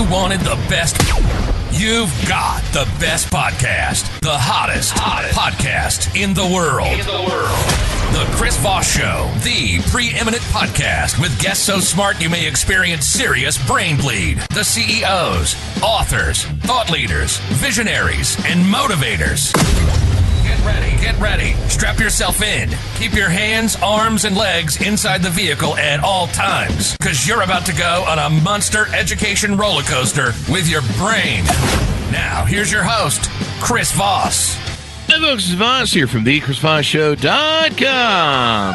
you wanted the best, you've got the best podcast. The hottest podcast in the world. The Chris Voss Show, the preeminent podcast with guests so smart you may experience serious brain bleed. The CEOs, authors, thought leaders, visionaries, and motivators. Get ready. Strap yourself in. Keep your hands, arms, and legs inside the vehicle at all times, because you're about to go on a monster education roller coaster with your brain. Now, here's your host, Chris Voss. Hey folks, it's Voss here from thechrisvossshow.com.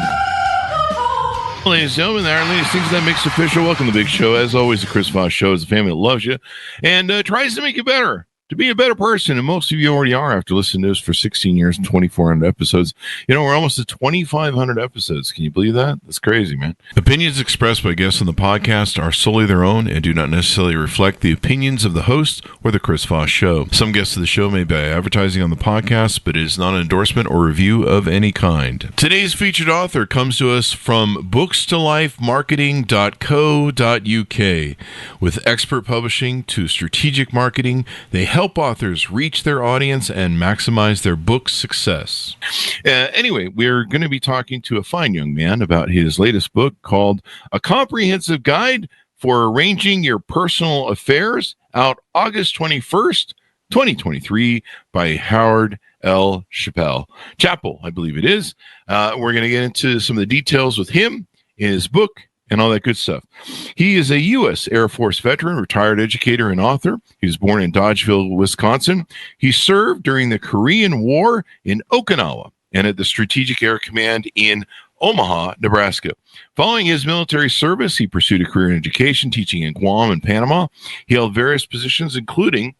Ladies and gentlemen, there are these things that makes official. Welcome to the big show. As always, the Chris Voss Show is a family that loves you and tries to make you better, to be a better person. And most of you already are after listening to us for 16 years and 2,400 episodes. You know, we're almost at 2,500 episodes. Can you believe that? That's crazy, man. Opinions expressed by guests on the podcast are solely their own and do not necessarily reflect the opinions of the host or the Chris Voss Show. Some guests of the show may be advertising on the podcast, but it is not an endorsement or review of any kind. Today's featured author comes to us from bookstolifemarketing.co.uk. With expert publishing to strategic marketing, they help authors reach their audience and maximize their book success. Anyway, we're going to be talking to a fine young man about his latest book called A Comprehensive Guide for Arranging Your Personal Affairs, out August 21st, 2023, by Howard L. Chappell, I believe it is. We're going to get into some of the details with him, his book, and all that good stuff. He is a U.S. Air Force veteran, retired educator, and author. He was born in Dodgeville, Wisconsin. He served during the Korean War in Okinawa and at the Strategic Air Command in Omaha, Nebraska. Following his military service, he pursued a career in education, teaching in Guam and Panama. He held various positions, including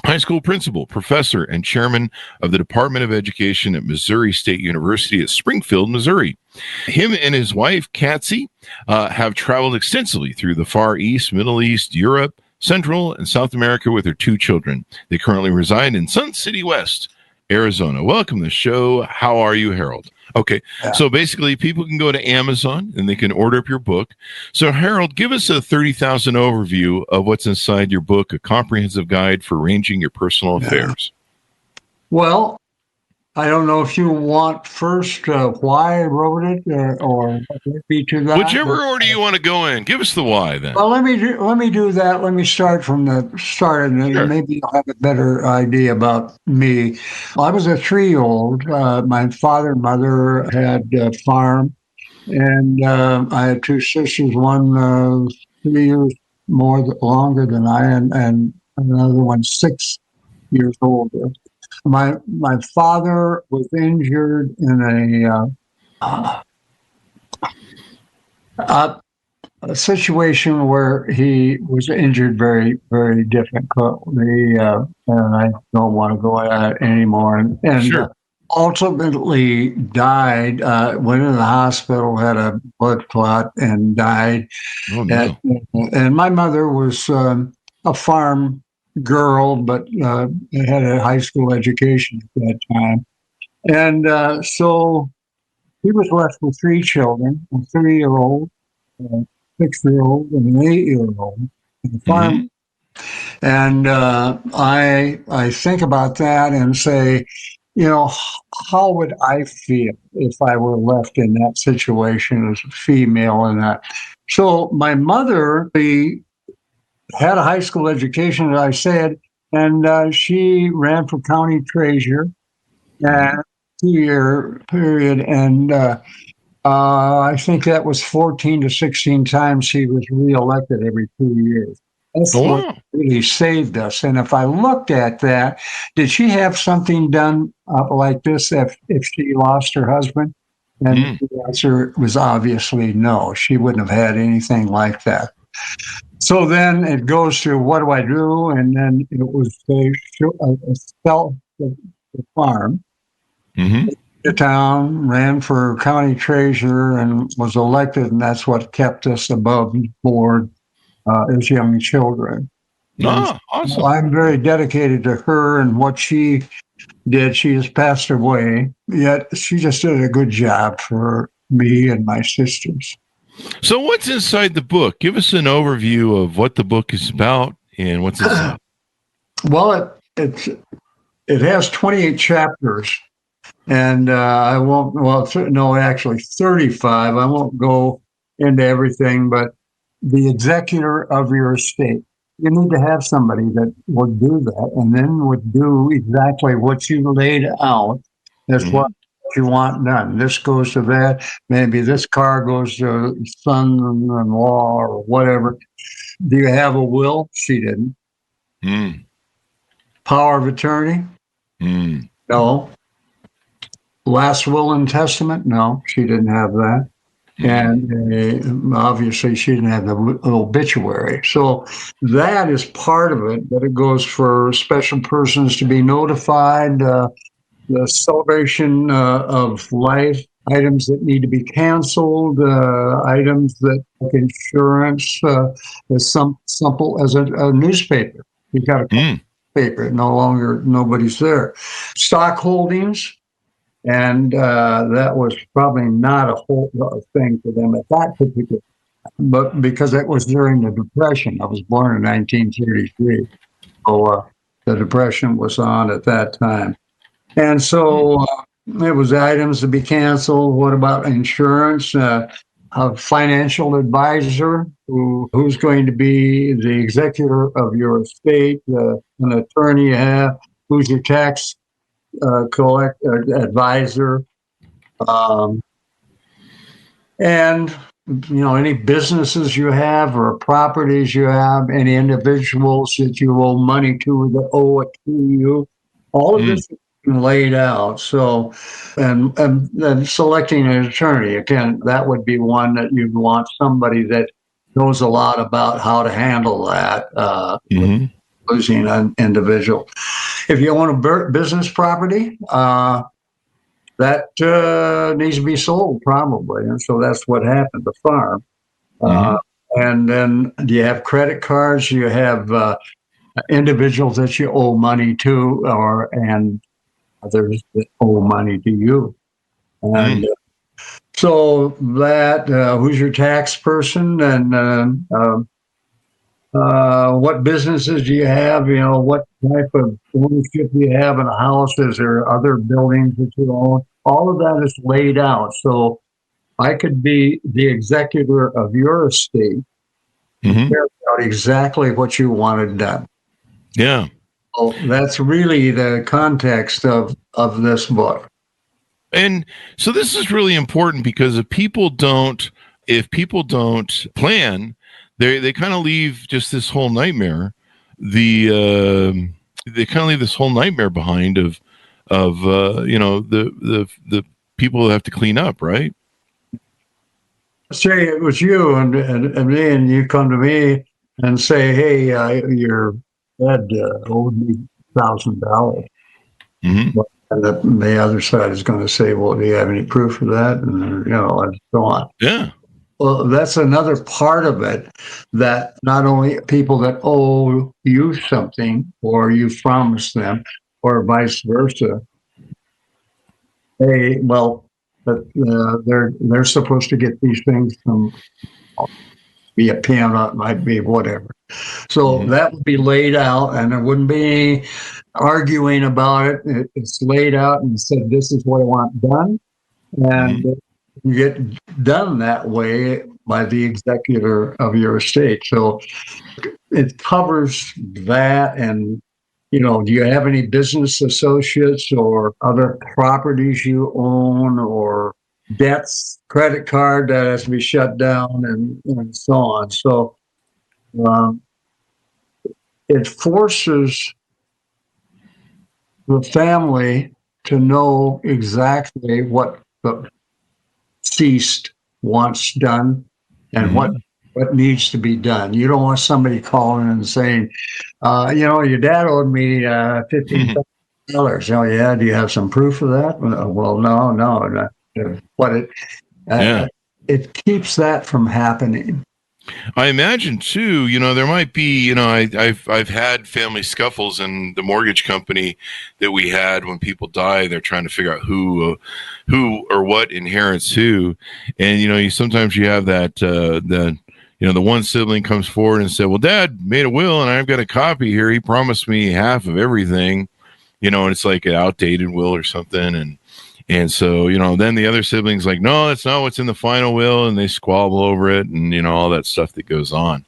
high school principal, professor, and chairman of the Department of Education at Missouri State University at Springfield, Missouri. Him and his wife, Katsy, have traveled extensively through the Far East, Middle East, Europe, Central, and South America with their 2 children. They currently reside in Sun City West, Arizona. Welcome to the show. How are you, Harold? Okay, So basically people can go to Amazon and they can order up your book. So Harold, give us a 30,000 overview of what's inside your book, A Comprehensive Guide for Arranging Your Personal Affairs. Well, I don't know if you want first why I wrote it or be to that. Whichever order you want to go in. Give us the why then. Well, let me do that. Let me start from the start, and Sure. Maybe you'll have a better idea about me. I was a 3-year-old. My father and mother had a farm, and I had 2 sisters, one 3 years longer than I, and another one 6 years older. My father was injured in a situation where he was injured very, very difficultly, and I don't want to go at it anymore. And Sure. Ultimately died. Went in the hospital, had a blood clot, and died. Oh, no. And my mother was a farm girl, but had a high school education at that time. And so he was left with 3 children, a 3-year-old, a 6-year-old, and an 8-year-old in the farm. And I think about that and say, how would I feel if I were left in that situation as a female and that? So my mother, had a high school education, as I said, and she ran for county treasurer and 2-year period. And I think that was 14 to 16 times she was reelected every 2 years. That's what really saved us. And if I looked at that, did she have something done like this if she lost her husband? And the answer was obviously no. She wouldn't have had anything like that. So then it goes to what do I do? And then it was sell the farm, the town, ran for county treasurer, and was elected, and that's what kept us above board as young children. Awesome. I'm very dedicated to her and what she did. She has passed away, yet she just did a good job for me and my sisters. So what's inside the book? Give us an overview of what the book is about and what's it about? Well, it has 28 chapters, and I won't. Well, no, actually 35. I won't go into everything, but the executor of your estate. You need to have somebody that would do that, and then would do exactly what you laid out. That's what you want done. This goes to that. Maybe this car goes to son-in-law or whatever. Do you have a will? She didn't. Power of attorney? No. Last will and testament? No, she didn't have that. And obviously she didn't have the obituary. So that is part of it, but it goes for special persons to be notified, the celebration of life, items that need to be canceled, items that like insurance, as simple as a newspaper. You got a paper, no longer, nobody's there. Stock holdings, and that was probably not a whole thing for them at that particular time, but because it was during the Depression. I was born in 1933, so the Depression was on at that time. And so it was items to be canceled. What about insurance? A financial advisor who's going to be the executor of your estate, an attorney you have, who's your tax advisor, and any businesses you have or properties you have, any individuals that you owe money to that owe it to you. All of this is laid out. So, and then selecting an attorney, again, that would be one that you'd want somebody that knows a lot about how to handle that, losing an individual. If you own a business property, that needs to be sold probably. And so that's what happened, the farm. And then do you have credit cards? You have individuals that you owe money to, and others that owe money to you. And so that, who's your tax person, and what businesses do you have? What type of ownership do you have in a house? Is there other buildings that you own? All of that is laid out. So I could be the executor of your estate, figure out exactly what you wanted done. Yeah. So that's really the context of this book. And so this is really important, because if people don't plan, they kind of leave just this whole nightmare. They kind of leave this whole nightmare behind of the people who have to clean up, right? Say it was you and me, and you come to me and say, "Hey, your dad owed me $1,000," and the other side is going to say, "Well, do you have any proof of that?" And and so on. Yeah. Well, that's another part of it, that not only people that owe you something or you promised them, or vice versa. They're supposed to get these things from, be a piano, it might be whatever. So that would be laid out, and there wouldn't be any arguing about it. It's laid out and said, this is what I want done. And you get done that way by the executor of your estate. So it covers that. And do you have any business associates or other properties you own, or debts, credit card that has to be shut down, and so on. So it forces the family to know exactly what the deceased wants done and what needs to be done. You don't want somebody calling and saying, your dad owed me $15,000. Oh, yeah. Do you have some proof of that? Well, no. But it keeps that from happening. I imagine too, there might be, I've had family scuffles in the mortgage company that we had. When people die, they're trying to figure out who or what inherits who. And, sometimes you have that the one sibling comes forward and said, well, Dad made a will and I've got a copy here. He promised me half of everything, and it's like an outdated will or something. And so, then the other siblings like, no, that's not what's in the final will. And they squabble over it and, all that stuff that goes on.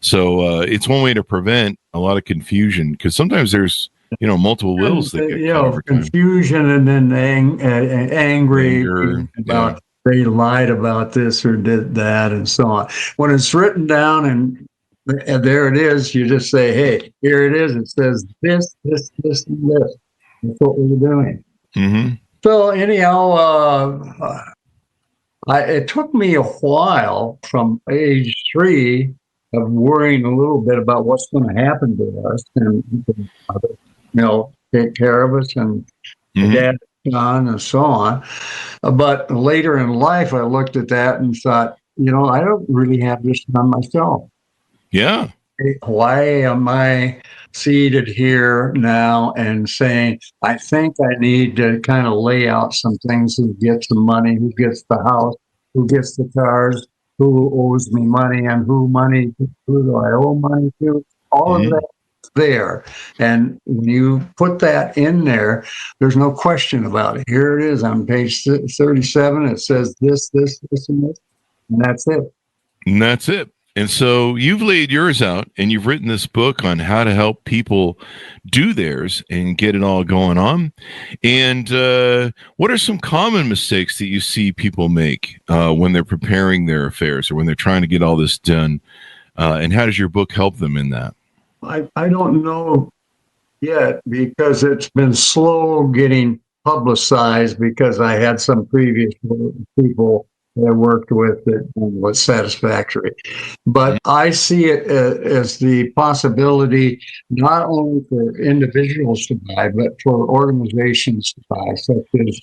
So it's one way to prevent a lot of confusion, because sometimes there's, multiple wills that get cut over time. Confusion, and then angry Anger, about they lied about this or did that and so on. When it's written down and there it is, you just say, hey, here it is. It says this, this, this, and this. That's what we're doing. Mm-hmm. So anyhow, it took me a while from age 3 of worrying a little bit about what's going to happen to us and, take care of us and dad and so on. But later in life, I looked at that and thought, I don't really have this done myself. Yeah. Why am I seated here now and saying, I think I need to kind of lay out some things: who gets the money, who gets the house, who gets the cars, who owes me money, and who do I owe money to? All of that there. And when you put that in there, there's no question about it. Here it is on page 37. It says this, this, this, and this, and that's it. And that's it. And so you've laid yours out, and you've written this book on how to help people do theirs and get it all going on. And what are some common mistakes that you see people make when they're preparing their affairs or when they're trying to get all this done? And how does your book help them in that? I don't know yet, because it's been slow getting publicized, because I had some previous people that I worked with that was satisfactory. But I see it as the possibility not only for individuals to buy, but for organizations to buy, such as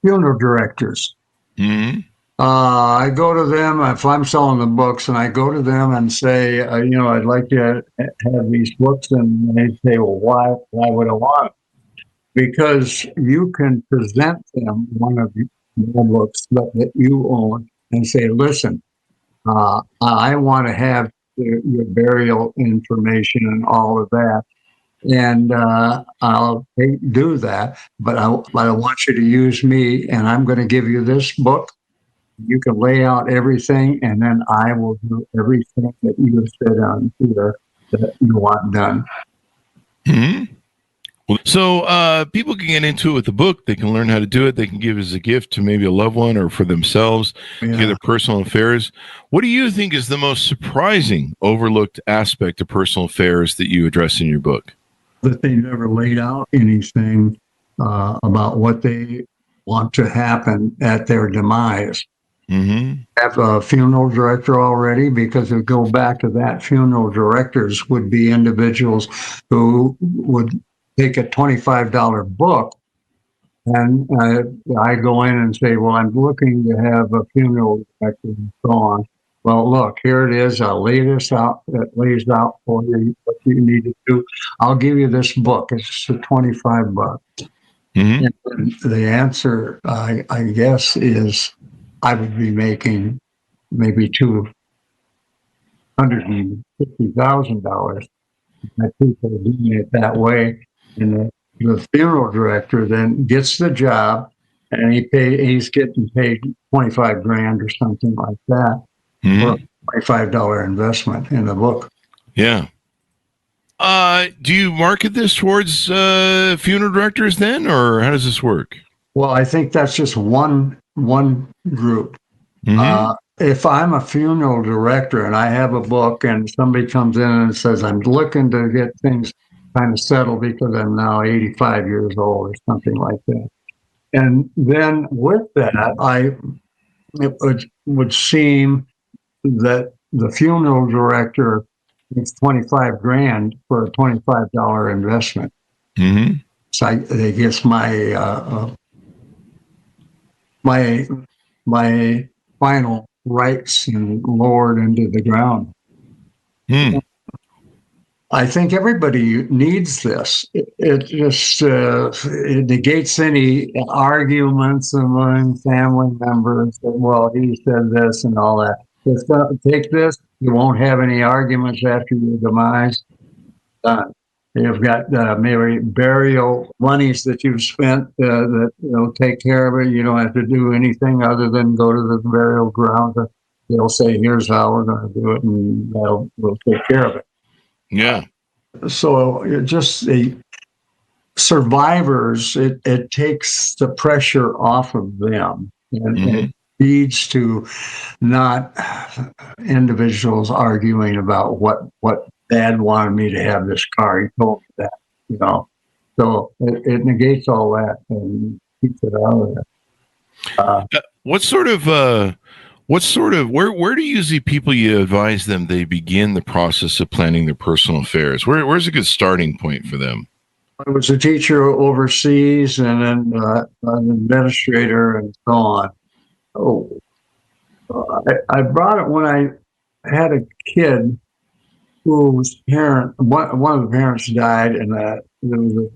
funeral directors. Mm-hmm. I go to them if I'm selling the books, and I go to them and say, I'd like to have these books, and they say, well, why would I want them? Because you can present them one of your books that you own and say, listen, I want to have your burial information and all of that. And I'll do that, but I want you to use me, and I'm going to give you this book. You can lay out everything, and then I will do everything that you said on here that you want done. Mm-hmm. So people can get into it with the book. They can learn how to do it. They can give it as a gift to maybe a loved one or for themselves, get their personal affairs. What do you think is the most surprising, overlooked aspect of personal affairs that you address in your book? That they never laid out anything about what they want to happen at their demise. Mm-hmm. Have a funeral director already, because if go back to that, funeral directors would be individuals who would take a $25 book, and I go in and say, well, I'm looking to have a funeral director and so on. Well, look, here it is. I'll lay this out. It lays out for you what you need to do. I'll give you this book. It's $25. Mm-hmm. And the answer, I guess, is I would be making maybe $250,000. That people are doing it that way, and the funeral director then gets the job, and he's getting paid $25,000 or something like that for a $25 investment in the book. Yeah. Do you market this towards funeral directors then, or how does this work? Well, I think that's just one group. Mm-hmm. If I'm a funeral director and I have a book, and somebody comes in and says, I'm looking to get things kind of settled because I'm now 85 years old or something like that. And then with that, it would seem that the funeral director gets $25,000 for a $25 investment. Mm-hmm. So I guess my final rights and lowered into the ground. I think everybody needs this. It just it negates any arguments among family members that, well, he said this and all that. Just take this. You won't have any arguments after your demise. Done. You've got maybe burial monies that you've spent that take care of it. You don't have to do anything other than go to the burial ground. They'll say, "Here's how we're going to do it," and we'll take care of it. Yeah. So just the survivors, it takes the pressure off of them, and it leads to not individuals arguing about what Dad wanted me to have this car. He told me that, So it negates all that and keeps it out of there. Where do usually people you advise them they begin the process of planning their personal affairs? Where's a good starting point for them? I was a teacher overseas and then an administrator and so on. Oh, I brought it when I had a kid whose one of the parents died, and there was a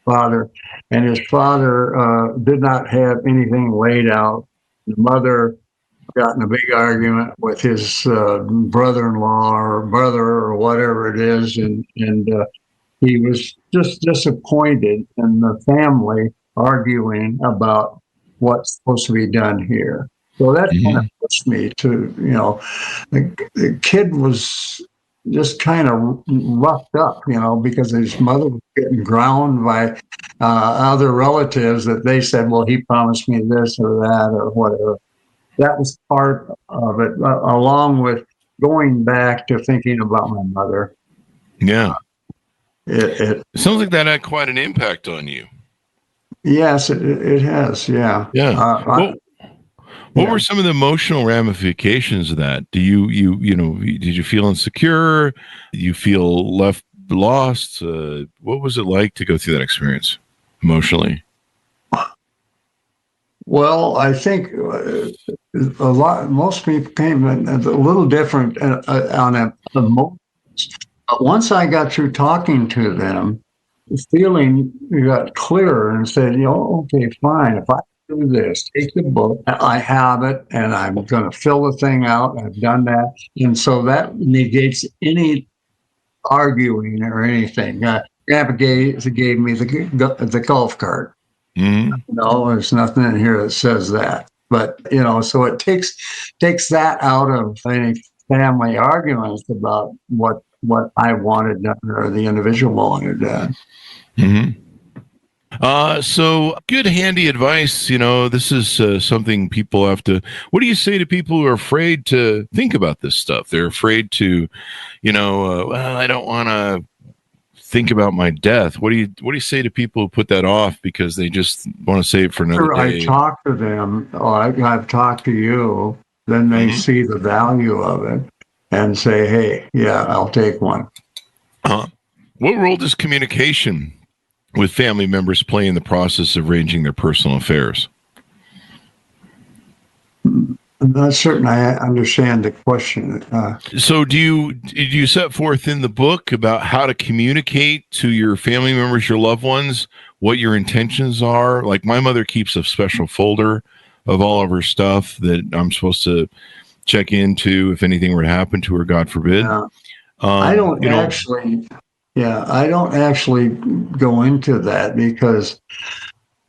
father, and his father did not have anything laid out. The mother got in a big argument with his brother-in-law or brother or whatever it is, and he was just disappointed in the family arguing about what's supposed to be done here. So that kind of pushed me to, the kid was just kind of roughed up, because his mother was getting ground by other relatives that they said, well, he promised me this or that or whatever. That was part of it, along with going back to thinking about my mother. Yeah. It sounds like that had quite an impact on you. Yes, it has. Yeah. Yeah. What were some of the emotional ramifications of that? Did you feel insecure? Did you feel lost? What was it like to go through that experience emotionally? Well, I think most people came in a little different on a emotion. But once I got through talking to them, the feeling got clearer and said, okay, fine. If I do this, take the book, I have it, and I'm going to fill the thing out. I've done that. And so that negates any arguing or anything. Grandpa gave me the golf cart. No, there's nothing in here that says that. But, so it takes that out of any family arguments about what I wanted done or the individual wanted done. So good, handy advice. This is something people have to. What do you say to people who are afraid to think about this stuff? They're afraid to, well, I don't want to think about my death. What do you say to people who put that off because they just want to save it for another day? I talk to them, or I've talked to you, then they see the value of it and say, hey, yeah, I'll take one. What role does communication with family members play in the process of arranging their personal affairs? I'm not certain I understand the question. So do you set forth in the book about how to communicate to your family members, your loved ones, what your intentions are? Like my mother keeps a special folder of all of her stuff that I'm supposed to check into if anything were to happen to her, God forbid. I don't actually go into that because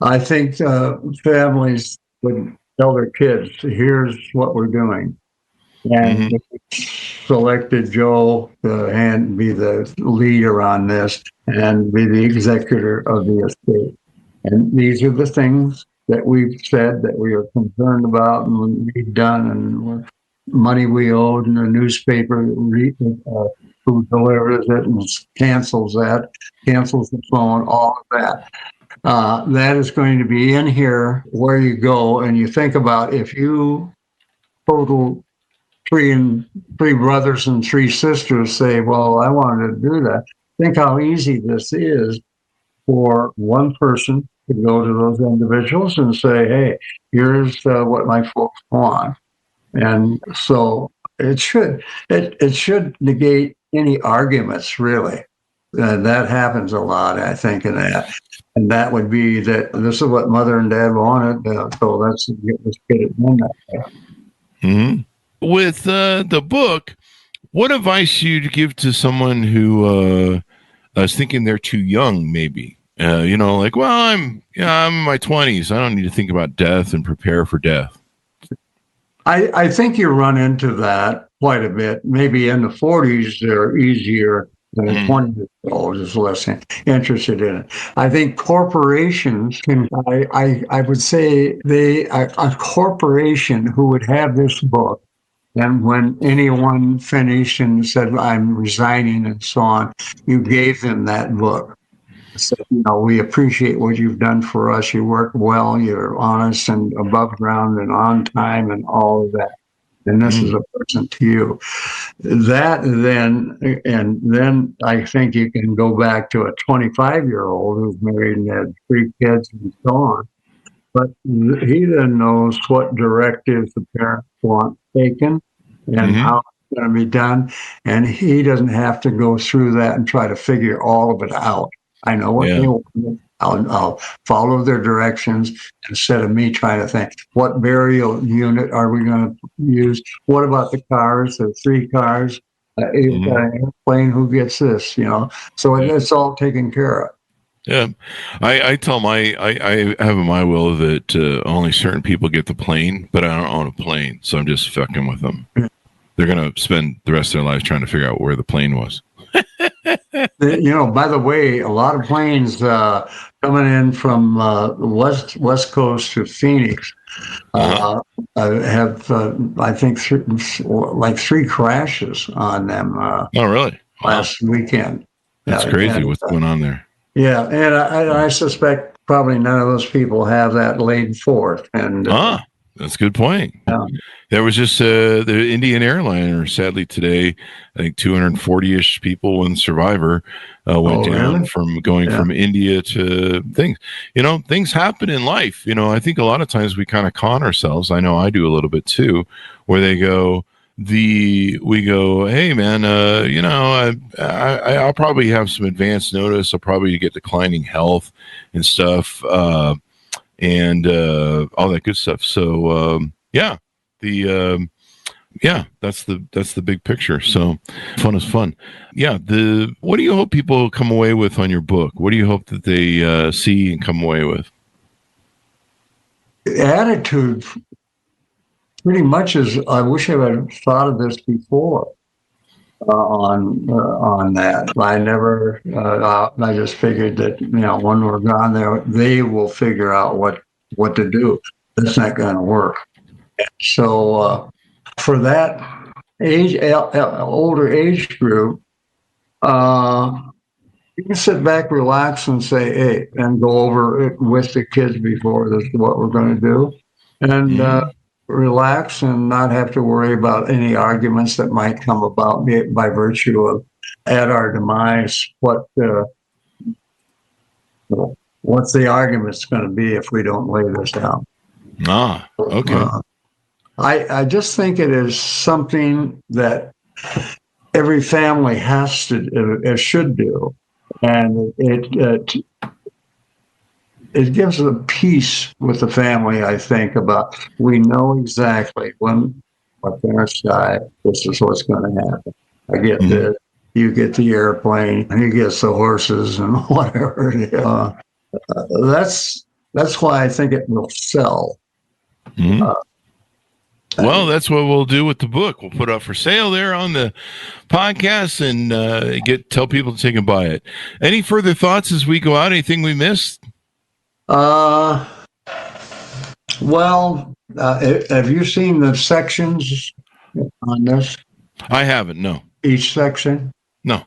I think families would tell their kids, here's what we're doing. And selected Joe to be the leader on this and be the executor of the estate. And these are the things that we've said that we are concerned about and we've done and money we owed and the newspaper who delivers it and cancels the phone, all of that. That is going to be in here where you go and you think about if you total three brothers and three sisters say, well, I wanted to do that. Think how easy this is for one person to go to those individuals and say, hey, here's what my folks want. And so it should negate any arguments, really. That happens a lot, I think, and that would be that this is what mother and dad wanted, so let's get it done that way. Mm-hmm. With the book, what advice you'd give to someone who is thinking they're too young, maybe? Like, well, I'm in my 20s. I don't need to think about death and prepare for death. I think you run into that quite a bit. Maybe in the 40s, they're easier than a 20-year-old is less interested in it. I think corporations can, I would say a corporation who would have this book, and when anyone finished and said, I'm resigning and so on, you gave them that book. So, we appreciate what you've done for us. You work well, you're honest and above ground and on time and all of that. And this is a person to you. Then I think you can go back to a 25-year-old who's married and had 3 kids and so on. But he then knows what directives the parents want taken and how it's going to be done. And he doesn't have to go through that and try to figure all of it out. I know what they want. I'll follow their directions instead of me trying to think, what burial unit are we going to use? What about the cars? There are 3 cars. You've got an airplane. Who gets this? So it's all taken care of. Yeah, I tell I have in my will that only certain people get the plane, but I don't own a plane, so I'm just fucking with them. They're going to spend the rest of their lives trying to figure out where the plane was. By the way, a lot of planes coming in from west coast to Phoenix have I think 3 crashes on them. Oh, really? Last weekend. That's crazy. What's going on there? Yeah, and I suspect probably none of those people have that laid forth. And that's a good point. There was just the Indian airliner, sadly today, I think 240-ish people, one survivor, went down really? From India to things. Things happen in life. I think a lot of times we kind of con ourselves. I know I do a little bit too, where we go, hey man, I'll probably have some advance notice. I'll probably get declining health and stuff. And all that good stuff. So that's the big picture. So fun is fun. Yeah. What do you hope people come away with on your book? What do you hope that they see and come away with? The attitude pretty much is, I wish I had thought of this before. On that, I never. I just figured that when we're gone there, they will figure out what to do. That's not going to work. So for that older age group, you can sit back, relax, and say, "Hey," and go over it with the kids before this is what we're going to do, and. Relax and not have to worry about any arguments that might come about by virtue of, at our demise, what's the argument's going to be if we don't lay this down. Okay. I just think it is something that every family should do, and it gives a peace with the family, I think, about we know exactly when our parents die, this is what's going to happen. I get this, you get the airplane, he gets the horses and whatever. That's why I think it will sell. Well, that's what we'll do with the book. We'll put it up for sale there on the podcast and tell people to take and buy it. Any further thoughts as we go out? Anything we missed? Have you seen the sections on this? I haven't, no. Each section? No.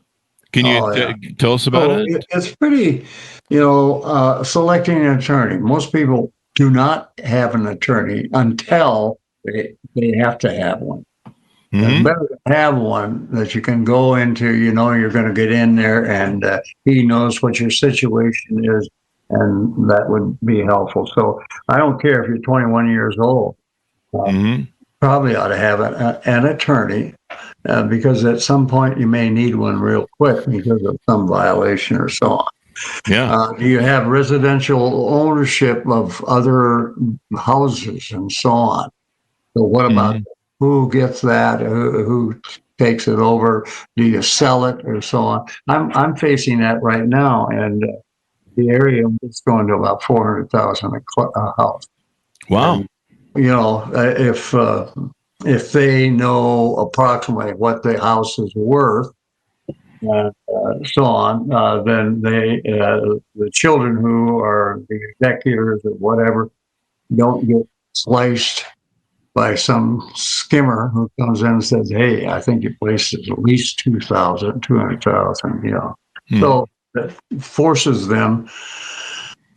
Can you tell us about it? It's pretty, selecting an attorney. Most people do not have an attorney until they have to have one. It's better to have one that you can go into, you're going to get in there and he knows what your situation is. And that would be helpful. So I don't care if you're 21 years old. probably ought to have an attorney because at some point you may need one real quick because of some violation or so on. Yeah. Do you have residential ownership of other houses and so on? So what about who gets that? Who takes it over? Do you sell it or so on? I'm facing that right now, and the area is going to about 400,000 a house. Wow. And, if they know approximately what the house is worth, and so on, then the children who are the executors or whatever don't get sliced by some skimmer who comes in and says, "Hey, I think your place is at least 200,000, So that forces them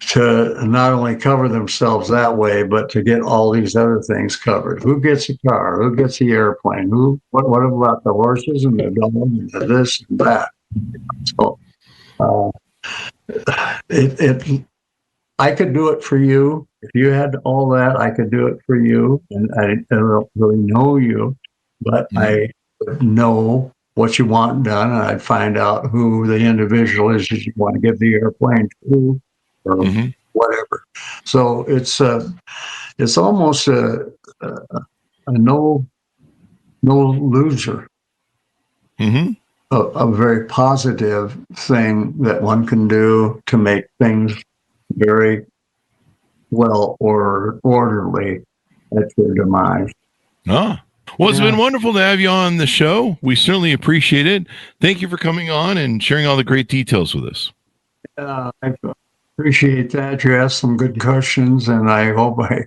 to not only cover themselves that way, but to get all these other things covered. Who gets a car? Who gets the airplane? What about the horses and the dog and the this and that? So uh, I could do it for you. If you had all that, I could do it for you. And I don't really know you, but I would know what you want done, and I'd find out who the individual is that you want to give the airplane to, or whatever. So it's almost a no loser. A very positive thing that one can do to make things very well or orderly at your demise. Well, it's been wonderful to have you on the show. We certainly appreciate it. Thank you for coming on and sharing all the great details with us. I appreciate that. You asked some good questions, and I hope I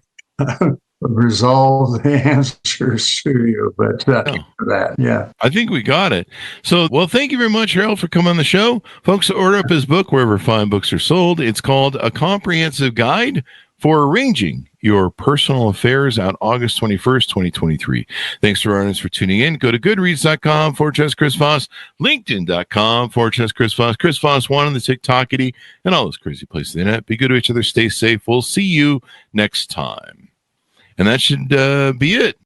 resolve the answers to you. But I think we got it. So, well, thank you very much, Harold, for coming on the show. Folks, order up his book wherever fine books are sold. It's called A Comprehensive Guide for Arranging Your Personal Affairs, out August 21st, 2023. Thanks to our audience for tuning in. Go to goodreads.com/Chris Voss, LinkedIn.com/Chris Voss, Chris Voss 1 on the TikTokity, and all those crazy places on the internet. Be good to each other. Stay safe. We'll see you next time. And that should be it.